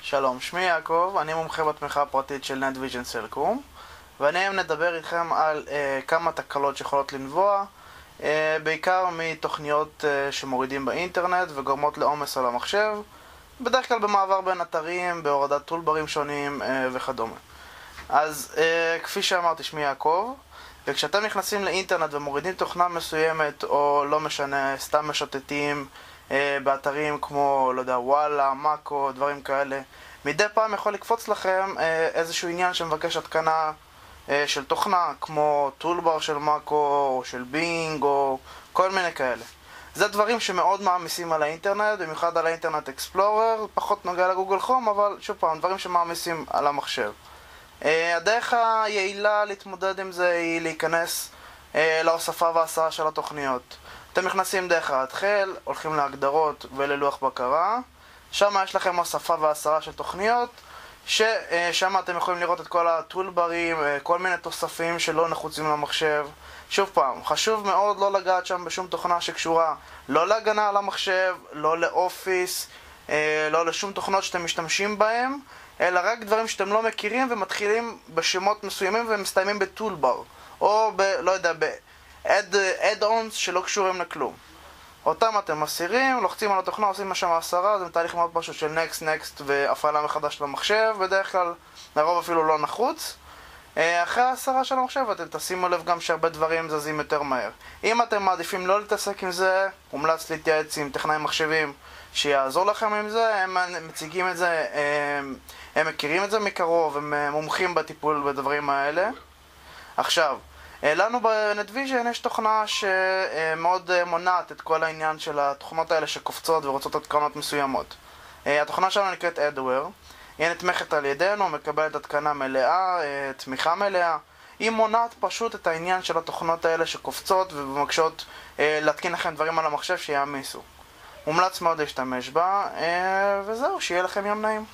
שלום, שמי יעקב, אני מומחה בתמיכה הפרטית של NetVision סלקום, ואני היום נדבר איתכם על כמה תקלות שיכולות לנבוע, בעיקר מתוכניות שמורידים באינטרנט וגורמות לעומס על המחשב, בדרך כלל במעבר בין אתרים, בהורדת טולברים שונים וכדומה. אז כפי שאמרתי, שמי יעקב, וכשאתם נכנסים לאינטרנט ומורידים תוכנה מסוימת, או לא משנה, סתם משוטטים באתרים כמו, לא יודע, וואלה, מאקו, דברים כאלה, מדי פעם יכול לקפוץ לכם איזשהו עניין שמבקש התקנה של תוכנה, כמו טולבר של מאקו, או של בינג, או כל מיני כאלה. זה דברים שמאוד מעמיסים על האינטרנט, במיוחד על האינטרנט אקספלורר, פחות נוגע לגוגל כרום, אבל שוב פעם, דברים שמעמיסים על המחשב. הדרך היעילה להתמודד עם זה היא להיכנס להוספה והסרה של התוכניות. אתם נכנסים דרך ההתחל, הולכים להגדרות וללוח בקרה. שם יש לכם הוספה והסרה של תוכניות, ששם אתם יכולים לראות את כל הטולברים, כל מיני תוספים שלא נחוצים למחשב. שוב פעם, חשוב מאוד לא לגעת שם בשום תוכנה שקשורה לא להגנה על המחשב, לא לאופיס, לא לשום תוכנות שאתם משתמשים בהם, אלא רק דברים שאתם לא מכירים ומתחילים בשמות מסוימים ומסתיימים בטולבר, או לא יודע, ב-add-ons שלא קשורים לכלום. אותם אתם מסירים, לוחצים על התוכנה, עושים משם הסרה, זה תהליך מאוד פשוט של next והפעלה מחדש למחשב, בדרך כלל לרוב אפילו לא נחוץ. אחרי ההסרה של המחשב אתם תשימו לב גם שהרבה דברים זזים יותר מהר. אם אתם מעדיפים לא להתעסק עם זה, מומלץ להתייעץ עם טכנאי מחשבים שיעזור לכם עם זה. הם מציגים את זה, הם מכירים את זה מקרוב, הם מומחים בטיפול בדברים האלה. עכשיו, לנו ב-NetVision יש תוכנה שמאוד מונעת את כל העניין של התוכנות האלה שקופצות ורוצות התקנות מסוימות. התוכנה שלנו נקראת AdWare, היא נתמכת על ידינו, מקבלת התקנה מלאה, תמיכה מלאה. היא מונעת פשוט את העניין של התוכנות האלה שקופצות ומקשות להתקין לכם דברים על המחשב שיעמיסו. מומלץ מאוד להשתמש בה, וזהו, שיהיה לכם יום נעים.